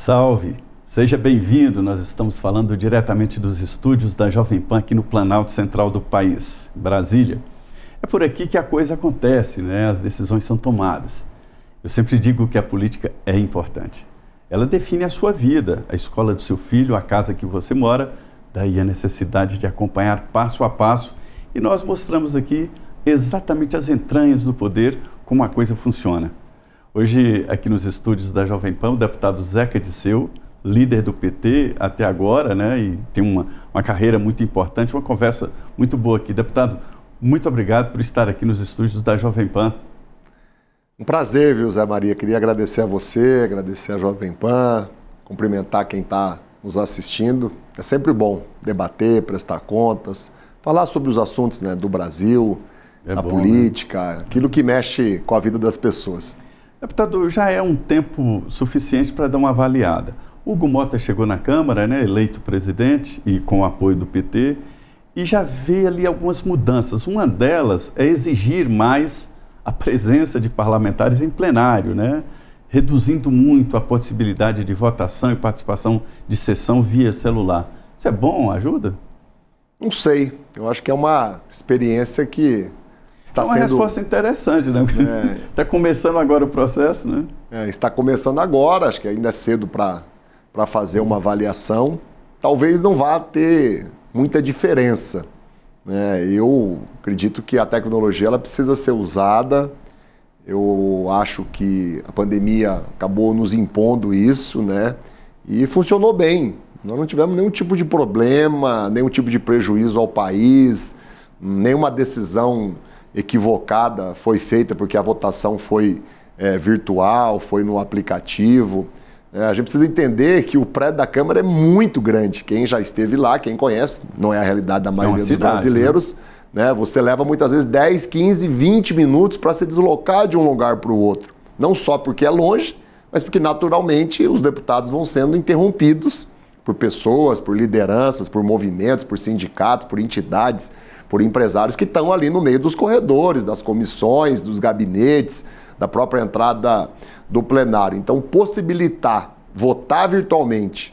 Salve! Seja bem-vindo, nós estamos falando diretamente dos estúdios da Jovem Pan aqui no Planalto Central do país, Brasília. É por aqui que a coisa acontece, né? As decisões são tomadas. Eu sempre digo que a política é importante. Ela define a sua vida, a escola do seu filho, a casa que você mora, daí a necessidade de acompanhar passo a passo. E nós mostramos aqui exatamente as entranhas do poder, como a coisa funciona. Hoje, aqui nos estúdios da Jovem Pan, o deputado Zeca Disseu, líder do PT até agora, né, e tem uma carreira muito importante, uma conversa muito boa aqui. Deputado, muito obrigado por estar aqui nos estúdios da Jovem Pan. Um prazer, viu, Zé Maria? Queria agradecer a você, agradecer a Jovem Pan, cumprimentar quem está nos assistindo. É sempre bom debater, prestar contas, falar sobre os assuntos, né, do Brasil, da política, né? Aquilo que mexe com a vida das pessoas. Deputado, já é um tempo suficiente para dar uma avaliada. Hugo Mota chegou na Câmara, né, eleito presidente e com o apoio do PT, e já vê ali algumas mudanças. Uma delas é exigir mais a presença de parlamentares em plenário, né, reduzindo muito a possibilidade de votação e participação de sessão via celular. Isso é bom? Ajuda? Não sei. Eu acho que é uma experiência que está sendo... É uma resposta interessante, né? Está começando agora o processo, né? Está começando agora, acho que ainda é cedo para fazer uma avaliação. Talvez não vá ter muita diferença, né? Eu acredito que a tecnologia ela precisa ser usada. Eu acho que a pandemia acabou nos impondo isso, né? E funcionou bem. Nós não tivemos nenhum tipo de problema, nenhum tipo de prejuízo ao país, nenhuma decisão equivocada foi feita porque a votação foi virtual, foi no aplicativo. A gente precisa entender que o prédio da Câmara é muito grande. Quem já esteve lá, quem conhece, não é a realidade da maioria dos brasileiros, né? Você leva muitas vezes 10, 15, 20 minutos para se deslocar de um lugar para o outro. Não só porque é longe, mas porque naturalmente os deputados vão sendo interrompidos por pessoas, por lideranças, por movimentos, por sindicatos, por entidades, por empresários que estão ali no meio dos corredores, das comissões, dos gabinetes, da própria entrada do plenário. Então, possibilitar votar virtualmente,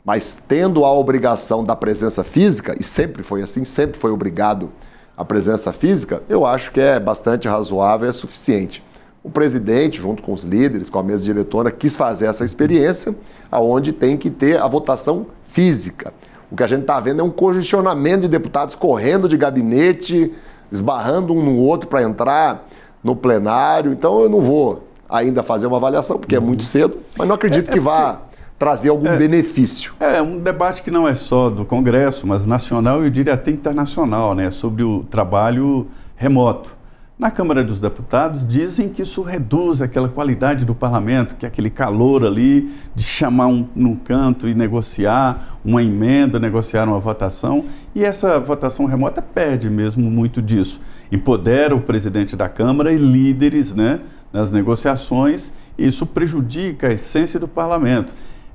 mas tendo a obrigação da presença física, e sempre foi assim, sempre foi obrigado a presença física, eu acho que é bastante razoável e é suficiente. O presidente, junto com os líderes, com a mesa diretora, quis fazer essa experiência, onde tem que ter a votação física. O que a gente está vendo é um congestionamento de deputados correndo de gabinete, esbarrando um no outro para entrar no plenário. Então eu não vou ainda fazer uma avaliação, porque é muito cedo, mas não acredito que vá trazer algum benefício. É um debate que não é só do Congresso, mas nacional e eu diria até internacional, né, sobre o trabalho remoto. Na Câmara dos Deputados dizem que isso reduz aquela qualidade do parlamento, que é aquele calor ali de chamar num canto e negociar uma emenda, negociar uma votação, e essa votação remota perde mesmo muito disso. Empodera o presidente da Câmara e líderes, né, nas negociações, e isso prejudica a essência do parlamento.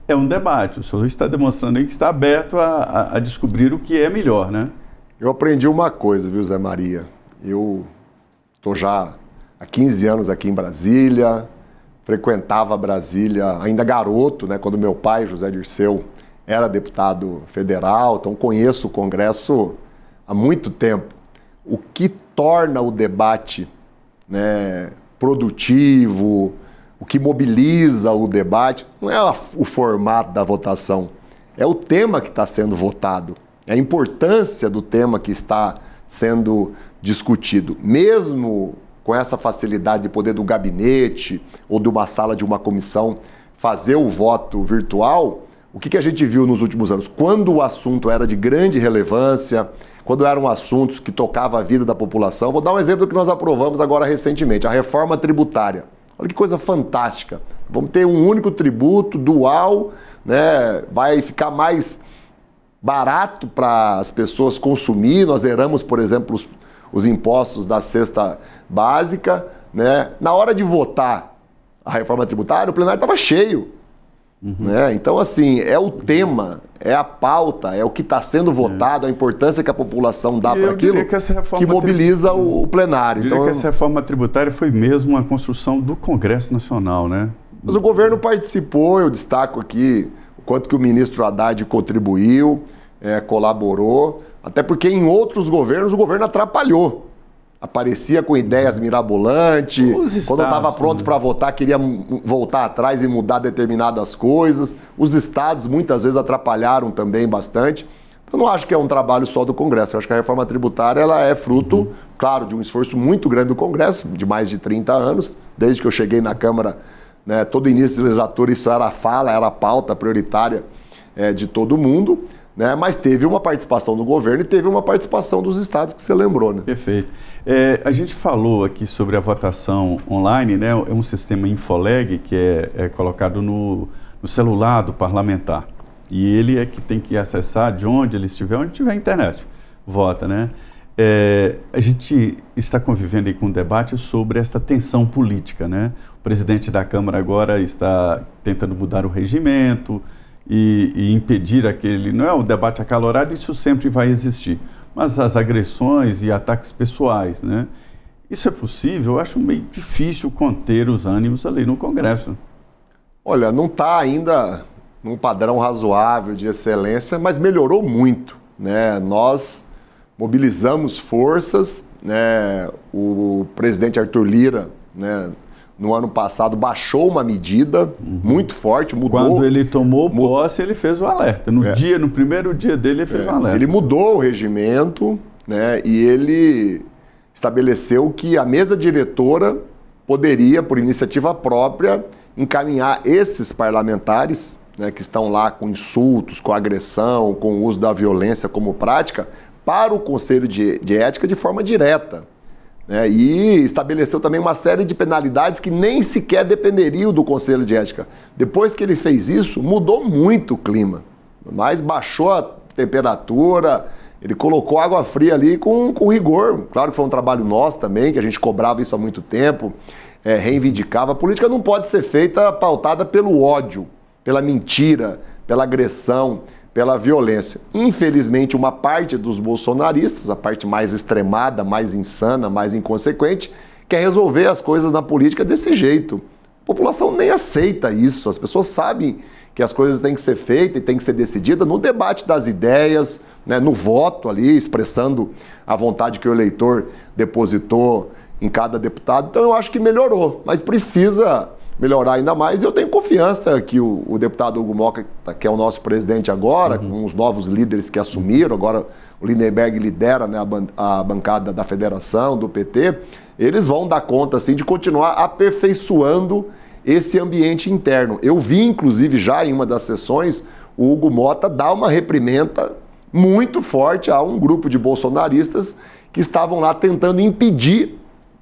É um debate, o senhor está demonstrando aí que está aberto a descobrir o que é melhor, né? Eu aprendi uma coisa, viu, Zé Maria? Eu estou já há 15 anos aqui em Brasília, frequentava Brasília ainda garoto, né, quando meu pai, José Dirceu, era deputado federal, então conheço o Congresso há muito tempo. O que torna o debate, né, produtivo, o que mobiliza o debate, não é o formato da votação, é o tema que está sendo votado, é a importância do tema que está sendo discutido. Mesmo com essa facilidade de poder do gabinete ou de uma sala de uma comissão fazer o voto virtual, o que a gente viu nos últimos anos? Quando o assunto era de grande relevância, quando eram assuntos que tocavam a vida da população, vou dar um exemplo do que nós aprovamos agora recentemente, a reforma tributária. Olha que coisa fantástica. Vamos ter um único tributo dual, né? Vai ficar mais barato para as pessoas consumir. Nós zeramos, por exemplo, os impostos da cesta básica, né? Na hora de votar a reforma tributária, o plenário estava cheio. Né? Então, assim, é o tema, é a pauta, é o que está sendo votado, a importância que a população dá para aquilo que mobiliza o plenário. Eu diria que essa reforma tributária foi mesmo uma construção do Congresso Nacional, né? Mas o governo participou, eu destaco aqui o quanto que o ministro Haddad contribuiu, colaborou, até porque em outros governos o governo atrapalhou. Aparecia com ideias mirabolantes, quando estava pronto para votar, queria voltar atrás e mudar determinadas coisas. Os estados muitas vezes atrapalharam também bastante. Eu não acho que é um trabalho só do Congresso. Eu acho que a reforma tributária ela é fruto, claro, de um esforço muito grande do Congresso, de mais de 30 anos. Desde que eu cheguei na Câmara, né, todo início de legislatura, isso era a pauta prioritária de todo mundo. Né, mas teve uma participação do governo e teve uma participação dos estados, que você lembrou. Né? Perfeito. A gente falou aqui sobre a votação online, né? É um sistema Infoleg que é colocado no celular do parlamentar. E ele é que tem que acessar de onde ele estiver, onde tiver internet. Vota, né? A gente está convivendo aí com um debate sobre esta tensão política, né? O presidente da Câmara agora está tentando mudar o regimento, e impedir aquele... Não é um debate acalorado, isso sempre vai existir. Mas as agressões e ataques pessoais, né? Isso é possível? Eu acho meio difícil conter os ânimos ali no Congresso. Olha, não está ainda num padrão razoável de excelência, mas melhorou muito, né? Nós mobilizamos forças, né? O presidente Arthur Lira, né, no ano passado, baixou uma medida muito forte, mudou... Quando ele tomou posse, ele fez o alerta. No primeiro dia dele, ele fez o alerta. Ele mudou o regimento, né, e ele estabeleceu que a mesa diretora poderia, por iniciativa própria, encaminhar esses parlamentares, né, que estão lá com insultos, com agressão, com o uso da violência como prática, para o Conselho de Ética de forma direta. E estabeleceu também uma série de penalidades que nem sequer dependeriam do Conselho de Ética. Depois que ele fez isso, mudou muito o clima, mas baixou a temperatura, ele colocou água fria ali com rigor. Claro que foi um trabalho nosso também, que a gente cobrava isso há muito tempo, reivindicava. A política não pode ser feita pautada pelo ódio, pela mentira, pela agressão, pela violência. Infelizmente, uma parte dos bolsonaristas, a parte mais extremada, mais insana, mais inconsequente, quer resolver as coisas na política desse jeito. A população nem aceita isso. As pessoas sabem que as coisas têm que ser feitas e têm que ser decididas no debate das ideias, né, no voto ali, expressando a vontade que o eleitor depositou em cada deputado. Então, eu acho que melhorou, mas precisa melhorar ainda mais, e eu tenho confiança que o deputado Hugo Motta, que é o nosso presidente agora, com os novos líderes que assumiram, agora o Lindenberg lidera, né, a bancada da federação, do PT, eles vão dar conta assim, de continuar aperfeiçoando esse ambiente interno. Eu vi, inclusive, já em uma das sessões, o Hugo Motta dar uma reprimenda muito forte a um grupo de bolsonaristas que estavam lá tentando impedir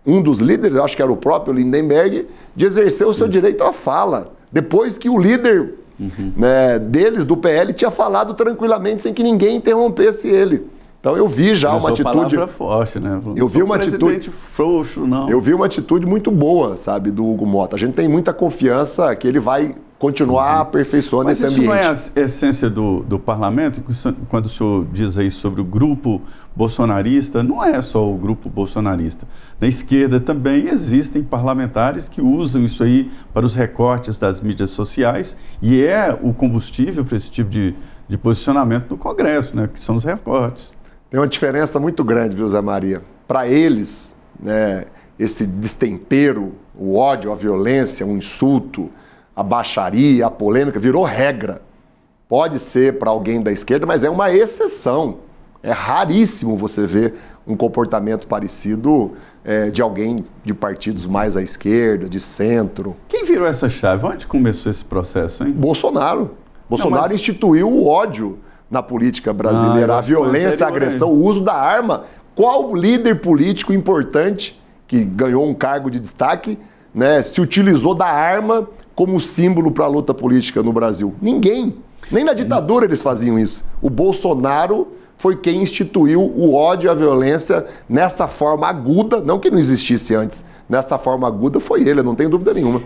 um dos líderes, acho que era o próprio Lindenberg, de exercer o seu direito à fala. Depois que o líder né, deles, do PL, tinha falado tranquilamente, sem que ninguém interrompesse ele. Então eu vi já uma atitude... palavra forte, né? Eu vi uma atitude frouxo, não. Eu vi uma atitude muito boa, sabe, do Hugo Motta. A gente tem muita confiança que ele vai continuar aperfeiçoando esse ambiente. Mas isso não é a essência do parlamento? Quando o senhor diz aí sobre o grupo bolsonarista, não é só o grupo bolsonarista. Na esquerda também existem parlamentares que usam isso aí para os recortes das mídias sociais e é o combustível para esse tipo de posicionamento no Congresso, né, que são os recortes. Tem uma diferença muito grande, viu, Zé Maria? Para eles, né, esse destempero, o ódio, a violência, o insulto, a baixaria, a polêmica, virou regra. Pode ser para alguém da esquerda, mas é uma exceção. É raríssimo você ver um comportamento parecido de alguém de partidos mais à esquerda, de centro. Quem virou essa chave? Onde começou esse processo, hein? Bolsonaro. Bolsonaro instituiu o ódio na política brasileira, a violência, a agressão, o uso da arma. Qual líder político importante que ganhou um cargo de destaque, né, se utilizou da arma como símbolo para a luta política no Brasil? Ninguém. Nem na ditadura eles faziam isso. O Bolsonaro foi quem instituiu o ódio e a violência nessa forma aguda, não que não existisse antes, nessa forma aguda foi ele, eu não tenho dúvida nenhuma.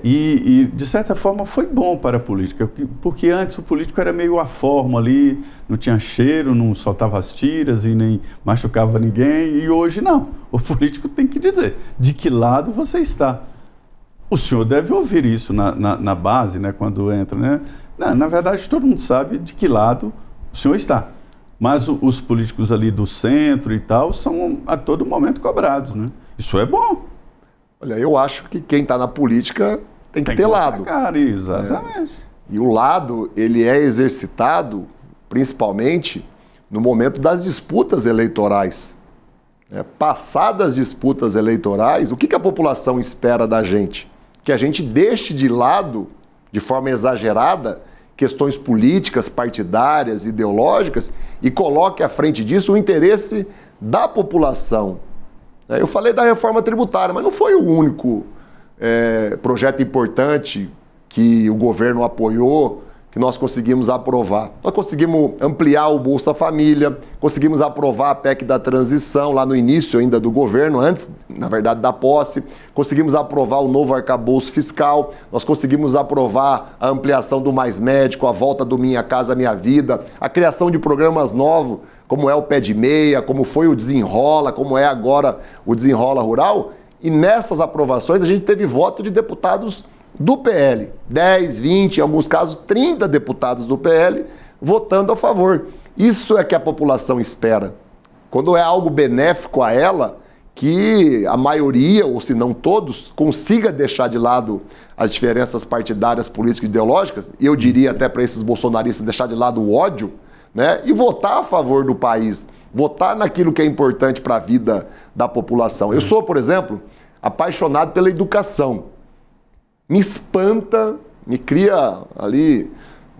E de certa forma foi bom para a política, porque antes o político era meio aformo ali, não tinha cheiro, não soltava as tiras e nem machucava ninguém, e hoje não. O político tem que dizer de que lado você está. O senhor deve ouvir isso na base, né, quando entra, né? Na verdade, todo mundo sabe de que lado o senhor está. Mas os políticos ali do centro e tal são a todo momento cobrados, né? Isso é bom. Olha, eu acho que quem está na política tem que ter lado. Cara, exatamente. E o lado, ele é exercitado principalmente no momento das disputas eleitorais. Passadas as disputas eleitorais, o que a população espera da gente? Que a gente deixe de lado, de forma exagerada, questões políticas, partidárias, ideológicas e coloque à frente disso o interesse da população. Eu falei da reforma tributária, mas não foi o único projeto importante que o governo apoiou, que nós conseguimos aprovar. Nós conseguimos ampliar o Bolsa Família, conseguimos aprovar a PEC da transição lá no início ainda do governo, antes, na verdade, da posse. Conseguimos aprovar o novo arcabouço fiscal, nós conseguimos aprovar a ampliação do Mais Médico, a volta do Minha Casa Minha Vida, a criação de programas novos, como é o Pé de Meia, como foi o Desenrola, como é agora o Desenrola Rural. E nessas aprovações a gente teve voto de deputados do PL, 10, 20, em alguns casos 30 deputados do PL votando a favor. Isso é que a população espera. Quando é algo benéfico a ela, que a maioria, ou se não todos, consiga deixar de lado as diferenças partidárias, políticas e ideológicas, e eu diria até para esses bolsonaristas deixar de lado o ódio, né, e votar a favor do país, votar naquilo que é importante para a vida da população. Eu sou, por exemplo, apaixonado pela educação. Me espanta, me cria ali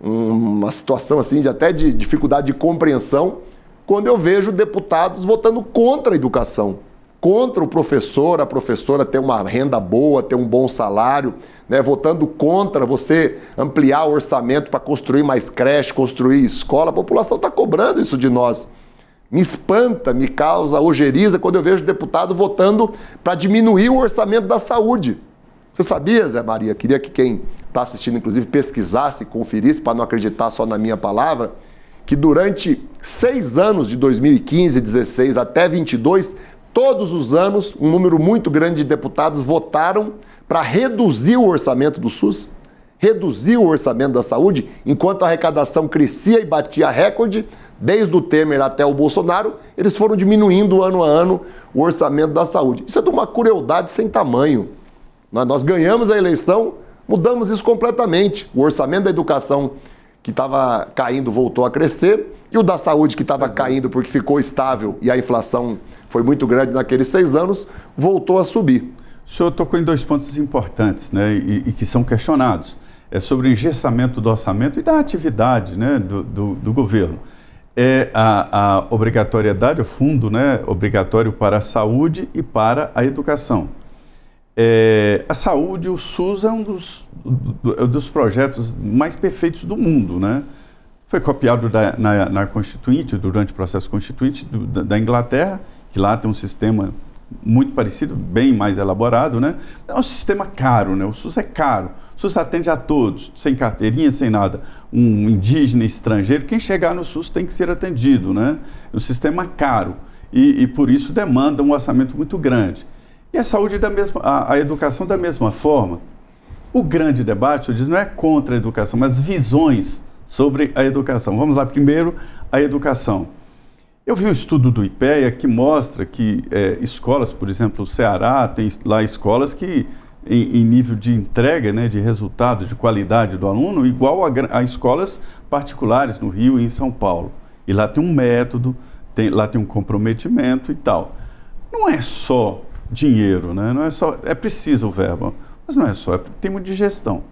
uma situação assim de dificuldade de compreensão quando eu vejo deputados votando contra a educação, contra o professor, a professora ter uma renda boa, ter um bom salário, né, votando contra você ampliar o orçamento para construir mais creche, construir escola. A população está cobrando isso de nós. Me espanta, me causa ojeriza quando eu vejo deputado votando para diminuir o orçamento da saúde. Você sabia, Zé Maria, queria que quem está assistindo, inclusive, pesquisasse, conferisse, para não acreditar só na minha palavra, que durante 6 anos, de 2015, 16 até 22, todos os anos, um número muito grande de deputados votaram para reduzir o orçamento do SUS, reduzir o orçamento da saúde, enquanto a arrecadação crescia e batia recorde, desde o Temer até o Bolsonaro, eles foram diminuindo ano a ano o orçamento da saúde. Isso é de uma crueldade sem tamanho. Nós ganhamos a eleição, mudamos isso completamente. O orçamento da educação que estava caindo voltou a crescer e o da saúde que estava caindo porque ficou estável e a inflação foi muito grande naqueles 6 anos, voltou a subir. O senhor tocou em 2 pontos importantes, né, e que são questionados. É sobre o engessamento do orçamento e da atividade, né, do governo. É a obrigatoriedade, o fundo, né, obrigatório para a saúde e para a educação. A saúde, o SUS é um dos projetos mais perfeitos do mundo, né? Foi copiado na Constituinte, durante o processo Constituinte da Inglaterra, que lá tem um sistema muito parecido, bem mais elaborado, né? É um sistema caro, né? O SUS é caro. O SUS atende a todos, sem carteirinha, sem nada. Um indígena, estrangeiro, quem chegar no SUS tem que ser atendido, né? É um sistema caro e por isso demanda um orçamento muito grande. E a saúde a educação da mesma forma. O grande debate, eu disse, não é contra a educação, mas visões sobre a educação. Vamos lá, primeiro, a educação. Eu vi um estudo do IPEA que mostra que escolas, por exemplo, o Ceará tem lá escolas que, em nível de entrega, né, de resultado, de qualidade do aluno, igual a escolas particulares no Rio e em São Paulo. E lá tem um método, lá tem um comprometimento e tal. Não é só dinheiro, né? Não é só, é preciso o verbo, mas não é só, é tema de gestão.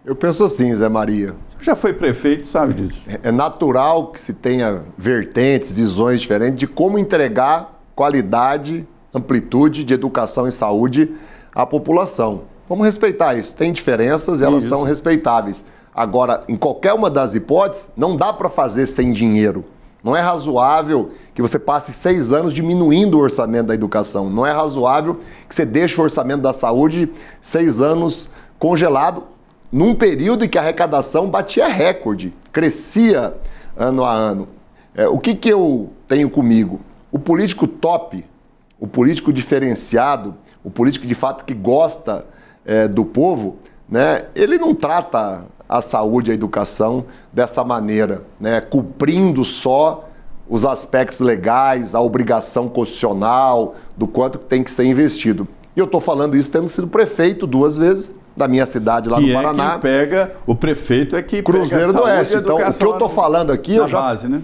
Eu penso assim, Zé Maria. Já foi prefeito, sabe disso. É natural que se tenha vertentes, visões diferentes de como entregar qualidade, amplitude de educação e saúde à população. Vamos respeitar isso. Tem diferenças, elas são respeitáveis. Agora, em qualquer uma das hipóteses, não dá para fazer sem dinheiro. Não é razoável que você passe 6 anos diminuindo o orçamento da educação. Não é razoável que você deixe o orçamento da saúde 6 anos congelado, num período em que a arrecadação batia recorde, crescia ano a ano. O que eu tenho comigo? O político top, o político diferenciado, o político de fato que gosta do povo, né, ele não trata a saúde e a educação dessa maneira, né, cumprindo só os aspectos legais, a obrigação constitucional, do quanto tem que ser investido. E eu estou falando isso tendo sido prefeito 2 vezes da minha cidade lá no Paraná. O prefeito é que Cruzeiro pega do Oeste. Então, o que eu estou falando aqui,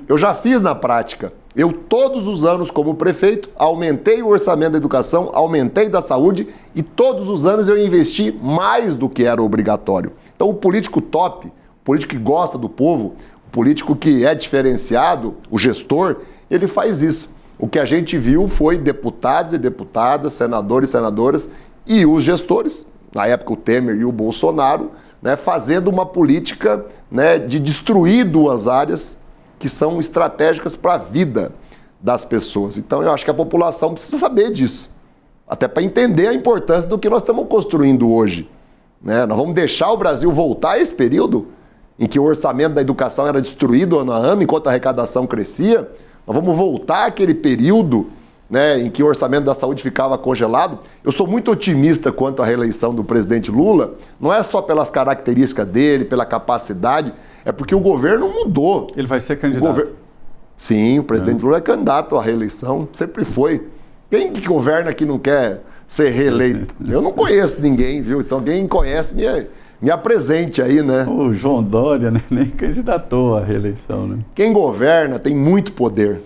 eu já fiz na prática. Eu, todos os anos, como prefeito, aumentei o orçamento da educação, aumentei da saúde e todos os anos eu investi mais do que era obrigatório. Então, o político top, o político que gosta do povo, o político que é diferenciado, o gestor, ele faz isso. O que a gente viu foi deputados e deputadas, senadores e senadoras e os gestores, na época o Temer e o Bolsonaro, né, fazendo uma política, né, de destruir 2 áreas que são estratégicas para a vida das pessoas. Então eu acho que a população precisa saber disso, até para entender a importância do que nós estamos construindo hoje. Né? Nós vamos deixar o Brasil voltar a esse período em que o orçamento da educação era destruído ano a ano, enquanto a arrecadação crescia. Nós vamos voltar àquele período, né, em que o orçamento da saúde ficava congelado. Eu sou muito otimista quanto à reeleição do presidente Lula, não é só pelas características dele, pela capacidade, é porque o governo mudou. Ele vai ser candidato? Sim, o presidente Lula é candidato à reeleição, sempre foi. Quem que governa que não quer ser reeleito? Eu não conheço ninguém, viu? Se alguém conhece, me apresente aí, né? O João Dória, né, nem candidatou à reeleição, né? Quem governa tem muito poder.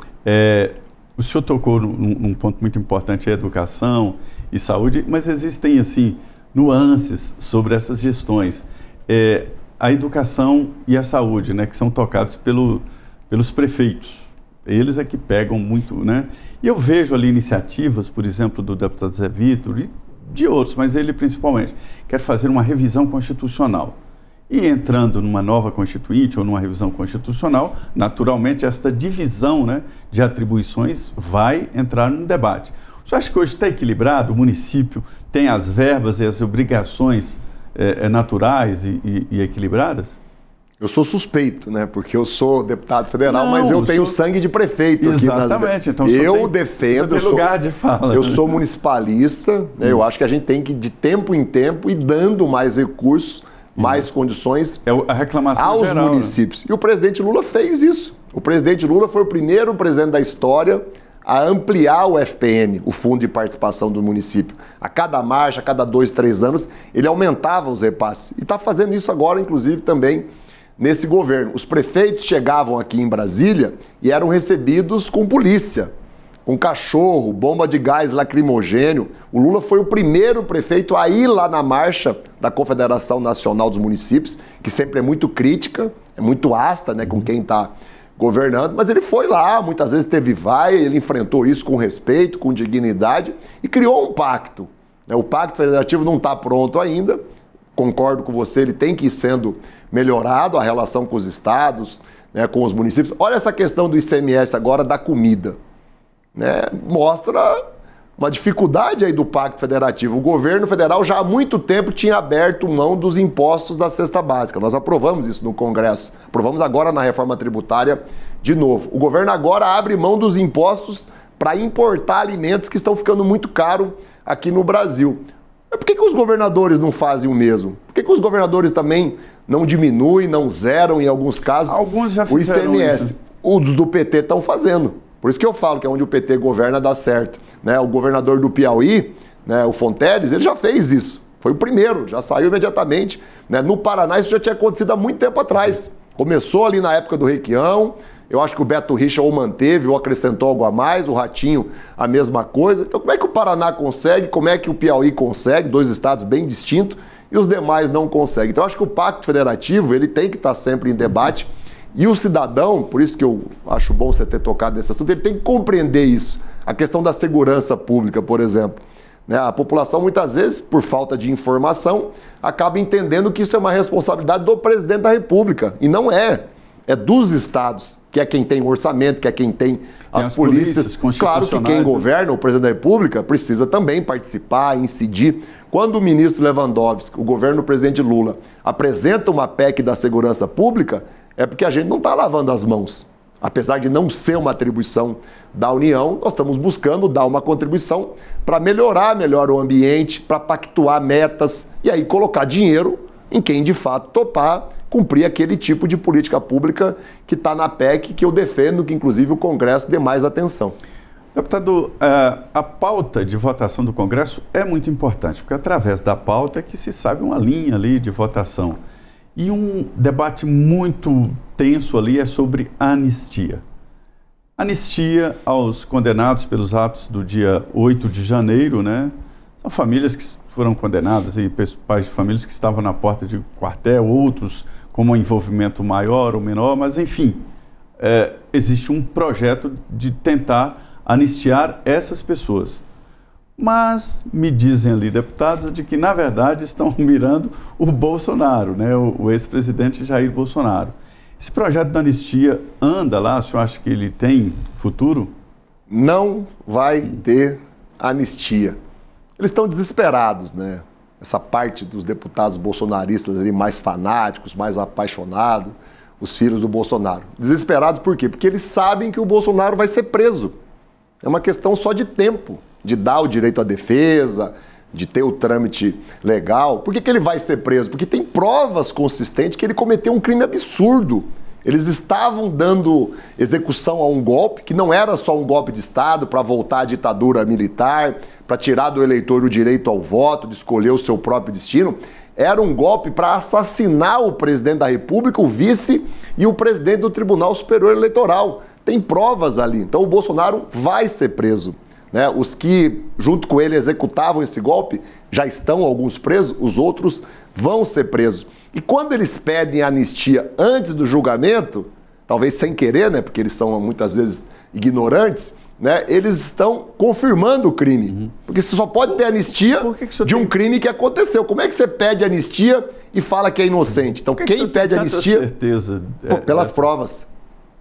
O senhor tocou num ponto muito importante, a educação e saúde, mas existem, assim, nuances sobre essas gestões. A educação e a saúde, né, que são tocados pelos prefeitos. Eles é que pegam muito, né? E eu vejo ali iniciativas, por exemplo, do deputado Zé Vitor e de outros, mas ele principalmente, quer fazer uma revisão constitucional. E entrando numa nova constituinte ou numa revisão constitucional, naturalmente esta divisão, né, de atribuições vai entrar no debate. Você acha que hoje está equilibrado? O município tem as verbas e as obrigações naturais e equilibradas? Eu sou suspeito, né? Porque eu sou deputado federal, mas eu tenho sangue de prefeito. Exatamente. Então, eu defendo. Lugar de fala. Eu sou municipalista, né? Eu acho que a gente tem que, de tempo em tempo, ir dando mais recursos, mais condições a reclamação aos geral, municípios. Né? E o presidente Lula fez isso. O presidente Lula foi o primeiro presidente da história a ampliar o FPM, o Fundo de Participação do Município. A cada marcha, a cada 2, 3 anos, ele aumentava os repasses. E está fazendo isso agora, inclusive, também nesse governo. Os prefeitos chegavam aqui em Brasília e eram recebidos com polícia, com cachorro, bomba de gás lacrimogênio. O Lula foi o primeiro prefeito a ir lá na marcha da Confederação Nacional dos Municípios, que sempre é muito crítica, é muito ácida, né, com quem está governando, mas ele foi lá, muitas vezes teve vaia, ele enfrentou isso com respeito, com dignidade e criou um pacto. O pacto federativo não está pronto ainda, concordo com você, ele tem que ir sendo melhorado, a relação com os estados, né, com os municípios. Olha essa questão do ICMS agora da comida. Né, mostra uma dificuldade aí do Pacto Federativo. O governo federal já há muito tempo tinha aberto mão dos impostos da cesta básica. Nós aprovamos isso no Congresso. Aprovamos agora na reforma tributária de novo. O governo agora abre mão dos impostos para importar alimentos que estão ficando muito caros aqui no Brasil. Mas por que os governadores não fazem o mesmo? Por que os governadores também não diminuem, não zeram em alguns casos alguns já o ICMS? Isso. Os do PT estão fazendo. Por isso que eu falo que é onde o PT governa dá certo. Né? O governador do Piauí, né, o Fonteles, ele já fez isso. Foi o primeiro, já saiu imediatamente. Né? No Paraná isso já tinha acontecido há muito tempo atrás. Começou ali na época do Requião, eu acho que o Beto Richa ou manteve ou acrescentou algo a mais, o Ratinho a mesma coisa. Então como é que o Paraná consegue, como é que o Piauí consegue, 2 estados bem distintos, e os demais não conseguem. Então eu acho que o Pacto Federativo ele tem que estar sempre em debate. E o cidadão, por isso que eu acho bom você ter tocado nesse assunto, ele tem que compreender isso. A questão da segurança pública, por exemplo. Né? A população, muitas vezes, por falta de informação, acaba entendendo que isso é uma responsabilidade do presidente da República. E não é. É dos estados, que é quem tem o orçamento, que é quem tem as polícias. Claro que quem governa, o presidente da República, precisa também participar, incidir. Quando o ministro Lewandowski, o governo do presidente Lula, apresenta uma PEC da segurança pública, é porque a gente não está lavando as mãos. apesar de não ser uma atribuição da União, nós estamos buscando dar uma contribuição para melhorar o ambiente, para pactuar metas e aí colocar dinheiro em quem de fato topar cumprir aquele tipo de política pública que está na PEC, que eu defendo que inclusive o Congresso dê mais atenção. Deputado, a pauta de votação do Congresso é muito importante, porque através da pauta é que se sabe uma linha ali de votação. E um debate muito tenso ali é sobre a anistia. Anistia aos condenados pelos atos do dia 8 de janeiro, né? São famílias que foram condenadas, e pais de famílias que estavam na porta de quartel, outros com um envolvimento maior ou menor, mas enfim, existe um projeto de tentar anistiar essas pessoas. Mas me dizem ali deputados de que, na verdade, estão mirando o Bolsonaro, né? O ex-presidente Jair Bolsonaro. Esse projeto da anistia anda lá? O senhor acha que ele tem futuro? Não vai ter anistia. Eles estão desesperados, né? Essa parte dos deputados bolsonaristas ali mais fanáticos, mais apaixonados, os filhos do Bolsonaro. Desesperados por quê? Porque eles sabem que o Bolsonaro vai ser preso. É uma questão só de tempo, de dar o direito à defesa, de ter o trâmite legal. Por que ele vai ser preso? Porque tem provas consistentes que ele cometeu um crime absurdo. Eles estavam dando execução a um golpe, que não era só um golpe de Estado para voltar à ditadura militar, para tirar do eleitor o direito ao voto, de escolher o seu próprio destino. Era um golpe para assassinar o presidente da República, o vice e o presidente do Tribunal Superior Eleitoral. Tem provas ali. Então o Bolsonaro vai ser preso, né? Os que, junto com ele, executavam esse golpe, já estão alguns presos, os outros vão ser presos. E quando eles pedem anistia antes do julgamento, talvez sem querer, né? Porque eles são muitas vezes ignorantes, né? Eles estão confirmando o crime. Porque você só pode ter anistia de um crime que aconteceu. Como é que você pede anistia e fala que é inocente? Então quem pede anistia... certeza? Pelas provas.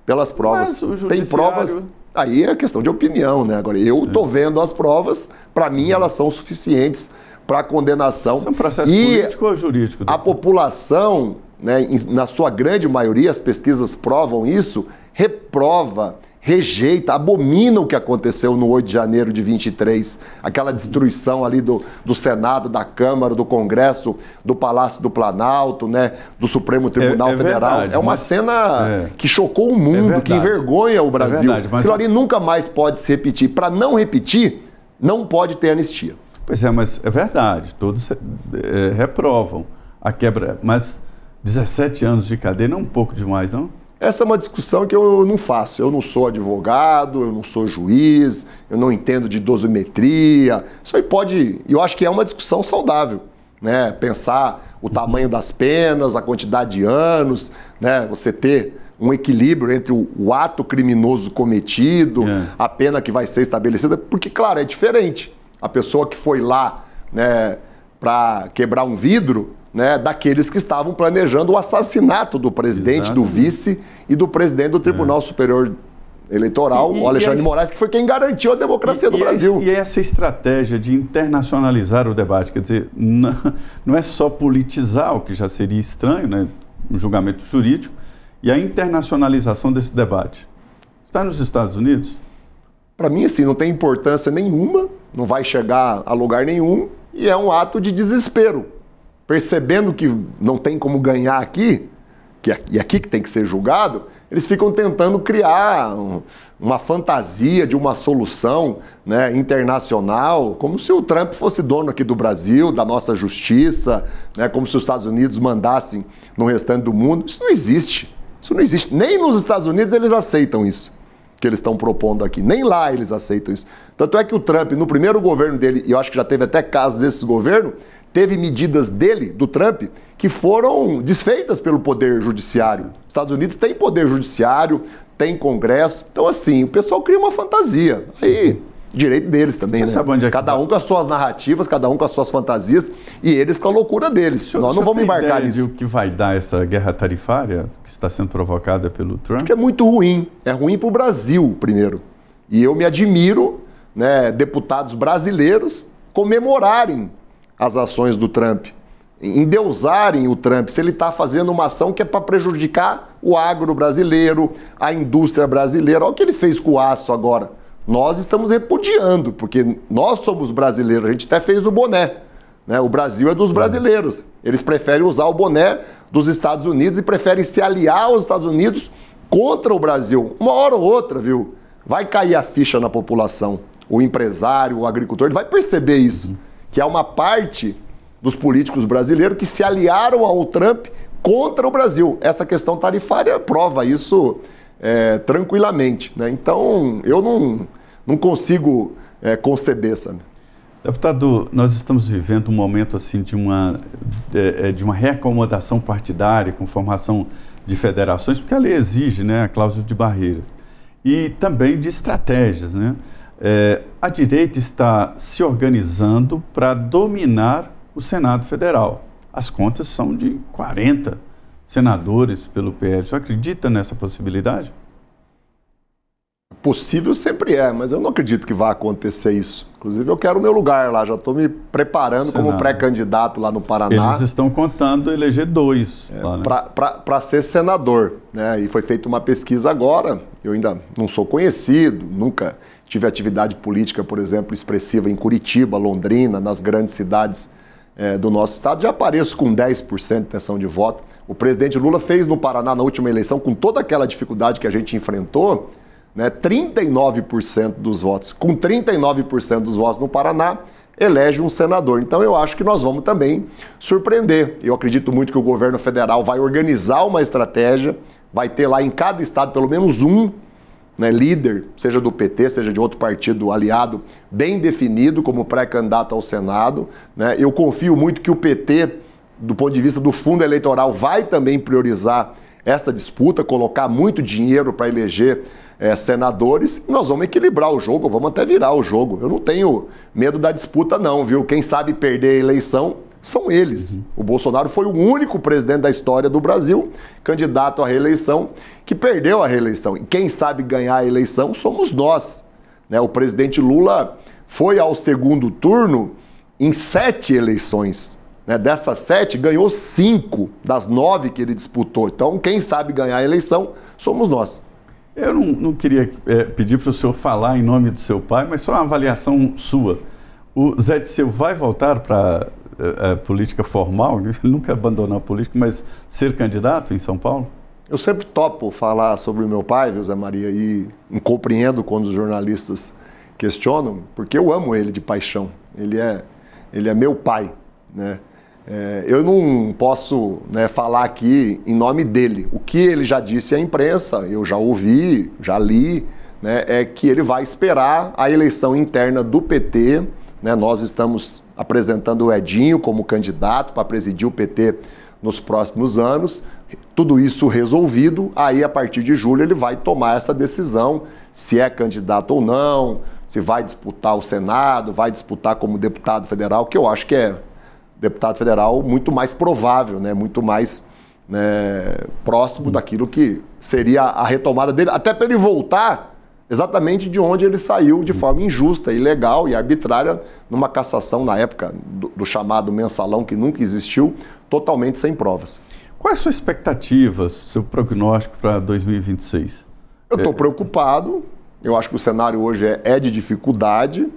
Pelas provas. Tem provas. Aí é questão de opinião, né? Agora, eu estou vendo as provas, para mim elas são suficientes para a condenação. Isso é um processo político ou jurídico? A população, né, na sua grande maioria, as pesquisas provam isso, reprova, rejeita, abomina o que aconteceu no 8 de janeiro de 23, aquela destruição ali do Senado, da Câmara, do Congresso, do Palácio do Planalto, né, do Supremo Tribunal Federal. Verdade, é uma cena que chocou o mundo, que envergonha o Brasil. Aquilo ali nunca mais pode se repetir. Para não repetir, não pode ter anistia. Pois é, mas é verdade, todos reprovam a quebra, mas 17 anos de cadeia não é um pouco demais, não? Essa é uma discussão que eu não faço. Eu não sou advogado, eu não sou juiz, eu não entendo de dosimetria. Isso aí pode... Eu acho que é uma discussão saudável, né? Pensar o tamanho das penas, a quantidade de anos, né? Você ter um equilíbrio entre o ato criminoso cometido, a pena que vai ser estabelecida, porque, claro, é diferente. A pessoa que foi lá, né, para quebrar um vidro, né, daqueles que estavam planejando o assassinato do presidente, do vice e do presidente do Tribunal Superior Eleitoral, o Alexandre de Moraes, que foi quem garantiu a democracia do Brasil. E essa estratégia de internacionalizar o debate, quer dizer, não é só politizar, o que já seria estranho, né, um julgamento jurídico, e a internacionalização desse debate. Está nos Estados Unidos? Para mim, assim, não tem importância nenhuma, não vai chegar a lugar nenhum, e é um ato de desespero. Percebendo que não tem como ganhar aqui, e aqui que tem que ser julgado, eles ficam tentando criar uma fantasia de uma solução, né, internacional, como se o Trump fosse dono aqui do Brasil, da nossa justiça, né, como se os Estados Unidos mandassem no restante do mundo. Isso não existe. Isso não existe. Nem nos Estados Unidos eles aceitam isso que eles estão propondo aqui. Nem lá eles aceitam isso. Tanto é que o Trump, no primeiro governo dele, e eu acho que já teve até casos desse governo, teve medidas dele, do Trump, que foram desfeitas pelo Poder Judiciário. Os Estados Unidos tem Poder Judiciário, tem Congresso. Então, assim, o pessoal cria uma fantasia. Aí, direito deles também, né? Cada um com as suas narrativas, cada um com as suas fantasias, e eles com a loucura deles. Nós não vamos embarcar nisso. O que vai dar essa guerra tarifária que está sendo provocada pelo Trump? Porque é muito ruim. É ruim para o Brasil, primeiro. E eu me admiro, né, deputados brasileiros comemorarem as ações do Trump, endeusarem o Trump, se ele está fazendo uma ação que é para prejudicar o agro brasileiro, a indústria brasileira. Olha o que ele fez com o aço agora. Nós estamos repudiando, porque nós somos brasileiros, a gente até fez o boné. Né? O Brasil é dos brasileiros. Eles preferem usar o boné dos Estados Unidos e preferem se aliar aos Estados Unidos contra o Brasil. Uma hora ou outra, viu? Vai cair a ficha na população. O empresário, o agricultor, ele vai perceber isso. Que é uma parte dos políticos brasileiros que se aliaram ao Trump contra o Brasil. Essa questão tarifária prova isso tranquilamente. Né? Então, eu não consigo conceber, sabe? Deputado, nós estamos vivendo um momento assim de uma reacomodação partidária com formação de federações, porque a lei exige, né, a cláusula de barreira, e também de estratégias. Né? A direita está se organizando para dominar o Senado Federal. As contas são de 40 senadores pelo PL. Você acredita nessa possibilidade? Possível sempre é, mas eu não acredito que vá acontecer isso. Inclusive, eu quero o meu lugar lá, já estou me preparando como pré-candidato lá no Paraná. Eles estão contando eleger 2 lá, né? Para ser senador. Né? E foi feita uma pesquisa agora, eu ainda não sou conhecido, nunca tive atividade política, por exemplo, expressiva em Curitiba, Londrina, nas grandes cidades do nosso estado, já apareço com 10% de intenção de voto. O presidente Lula fez no Paraná, na última eleição, com toda aquela dificuldade que a gente enfrentou, né, 39% dos votos. Com 39% dos votos no Paraná, elege um senador. Então eu acho que nós vamos também surpreender. Eu acredito muito que o governo federal vai organizar uma estratégia, vai ter lá em cada estado pelo menos um, né, líder, seja do PT, seja de outro partido aliado, bem definido como pré-candidato ao Senado. Né? Eu confio muito que o PT, do ponto de vista do fundo eleitoral, vai também priorizar essa disputa, colocar muito dinheiro para eleger senadores, e nós vamos equilibrar o jogo, vamos até virar o jogo. Eu não tenho medo da disputa não, viu? Quem sabe perder a eleição são eles. O Bolsonaro foi o único presidente da história do Brasil, candidato à reeleição, que perdeu a reeleição. E quem sabe ganhar a eleição somos nós. Né? O presidente Lula foi ao segundo turno em 7 eleições. Né? Dessas 7, ganhou 5 das 9 que ele disputou. Então, quem sabe ganhar a eleição somos nós. Eu não queria pedir para o senhor falar em nome do seu pai, mas só uma avaliação sua. O Zé Disseu vai voltar para a política formal? Ele nunca abandonou a política, mas ser candidato em São Paulo? Eu sempre topo falar sobre o meu pai, viu, Zé Maria, e compreendo quando os jornalistas questionam, porque eu amo ele de paixão. Ele é meu pai, né? Eu não posso, né, falar aqui em nome dele. O que ele já disse à imprensa, eu já ouvi, já li, né, é que ele vai esperar a eleição interna do PT. Né, nós estamos apresentando o Edinho como candidato para presidir o PT nos próximos anos. Tudo isso resolvido, aí a partir de julho ele vai tomar essa decisão, se é candidato ou não, se vai disputar o Senado, vai disputar como deputado federal, que eu acho que é deputado federal muito mais provável, né, muito mais, né, próximo daquilo que seria a retomada dele, até para ele voltar exatamente de onde ele saiu de forma injusta, ilegal e arbitrária, numa cassação na época do chamado mensalão, que nunca existiu, totalmente sem provas. Qual é a sua expectativa, seu prognóstico para 2026? Eu estou preocupado, eu acho que o cenário hoje é de dificuldade,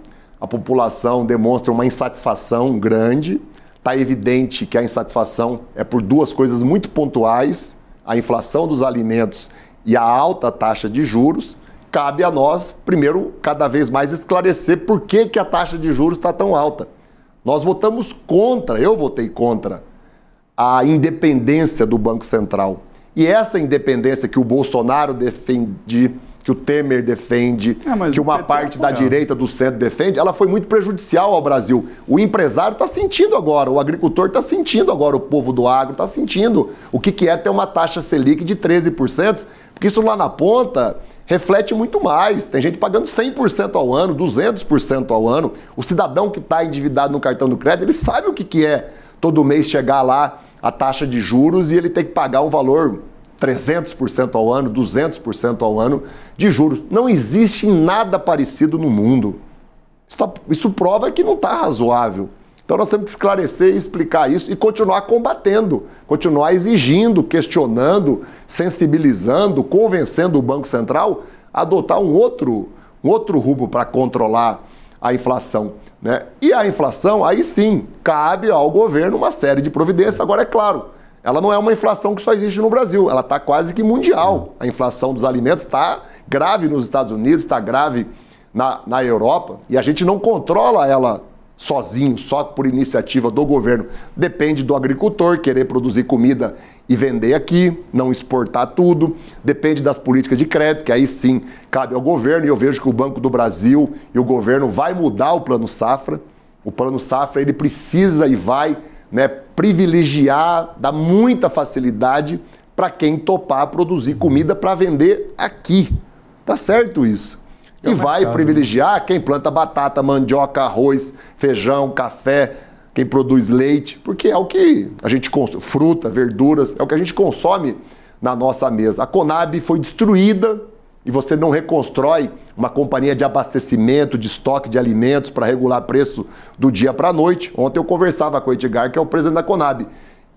a população demonstra uma insatisfação grande. Está evidente que a insatisfação é por 2 coisas muito pontuais, a inflação dos alimentos e a alta taxa de juros. Cabe a nós, primeiro, cada vez mais esclarecer por que a taxa de juros está tão alta. Nós votamos contra, eu votei contra a independência do Banco Central. E essa independência que o Bolsonaro defende, que o Temer defende, que uma parte da direita do centro defende, ela foi muito prejudicial ao Brasil. O empresário está sentindo agora, o agricultor está sentindo agora, o povo do agro está sentindo o que é ter uma taxa Selic de 13%, porque isso lá na ponta reflete muito mais. Tem gente pagando 100% ao ano, 200% ao ano. O cidadão que está endividado no cartão do crédito, ele sabe o que é todo mês chegar lá a taxa de juros e ele tem que pagar um valor 300% ao ano, 200% ao ano de juros. Não existe nada parecido no mundo. Isso prova que não está razoável. Então nós temos que esclarecer e explicar isso e continuar combatendo, continuar exigindo, questionando, sensibilizando, convencendo o Banco Central a adotar um outro rumo para controlar a inflação, né? E a inflação, aí sim, cabe ao governo uma série de providências. Agora, é claro, ela não é uma inflação que só existe no Brasil, ela está quase que mundial. A inflação dos alimentos está grave nos Estados Unidos, está grave na Europa, e a gente não controla ela sozinho, só por iniciativa do governo. Depende do agricultor querer produzir comida e vender aqui, não exportar tudo. Depende das políticas de crédito, que aí sim cabe ao governo, e eu vejo que o Banco do Brasil e o governo vai mudar o Plano Safra. O Plano Safra, ele precisa e vai, né, privilegiar, dar muita facilidade para quem topar produzir comida para vender aqui. Tá certo isso? E vai privilegiar quem planta batata, mandioca, arroz, feijão, café, quem produz leite, porque é o que a gente consome, fruta, verduras, é o que a gente consome na nossa mesa. A Conab foi destruída e você não reconstrói uma companhia de abastecimento, de estoque de alimentos para regular preço do dia para a noite. Ontem eu conversava com o Edgar, que é o presidente da Conab.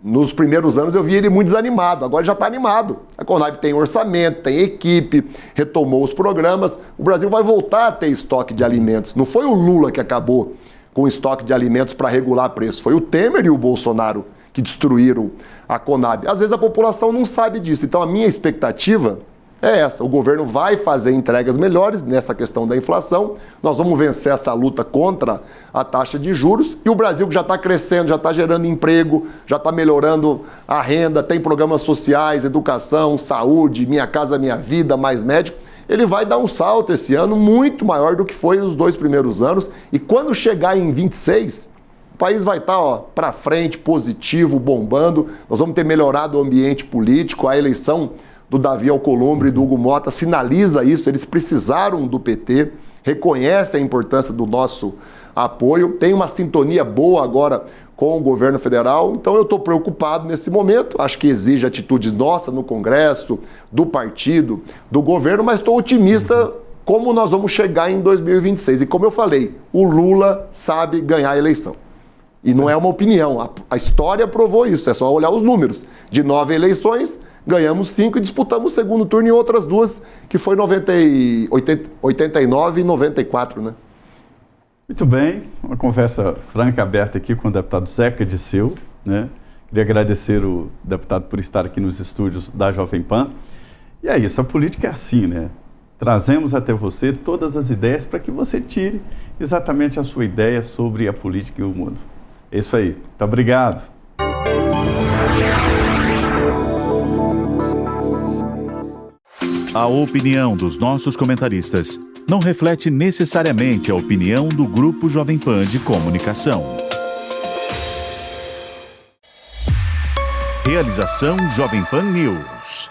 Nos primeiros anos eu vi ele muito desanimado, agora já está animado. A Conab tem orçamento, tem equipe, retomou os programas. O Brasil vai voltar a ter estoque de alimentos. Não foi o Lula que acabou com o estoque de alimentos para regular preço, foi o Temer e o Bolsonaro que destruíram a Conab. Às vezes a população não sabe disso, então a minha expectativa é essa. O governo vai fazer entregas melhores nessa questão da inflação, nós vamos vencer essa luta contra a taxa de juros, e o Brasil, que já está crescendo, já está gerando emprego, já está melhorando a renda, tem programas sociais, educação, saúde, Minha Casa Minha Vida, Mais Médico, ele vai dar um salto esse ano muito maior do que foi os 2 primeiros anos, e quando chegar em 26, o país vai estar para frente, positivo, bombando, nós vamos ter melhorado o ambiente político, a eleição do Davi Alcolumbre e do Hugo Mota sinaliza isso, eles precisaram do PT, reconhecem a importância do nosso apoio, tem uma sintonia boa agora com o governo federal, então eu estou preocupado nesse momento, acho que exige atitudes nossas no Congresso, do partido, do governo, mas estou otimista como nós vamos chegar em 2026. E como eu falei, o Lula sabe ganhar a eleição. E não é uma opinião, a história provou isso, é só olhar os números. De 9 eleições, ganhamos 5 e disputamos o segundo turno em outras 2, que foi 89 e 94, né? Muito bem, uma conversa franca, aberta aqui com o deputado Zeca Disseu, né? Queria agradecer o deputado por estar aqui nos estúdios da Jovem Pan. E é isso, a política é assim, né? Trazemos até você todas as ideias para que você tire exatamente a sua ideia sobre a política e o mundo. É isso aí, muito obrigado. A opinião dos nossos comentaristas não reflete necessariamente a opinião do Grupo Jovem Pan de Comunicação. Realização Jovem Pan News.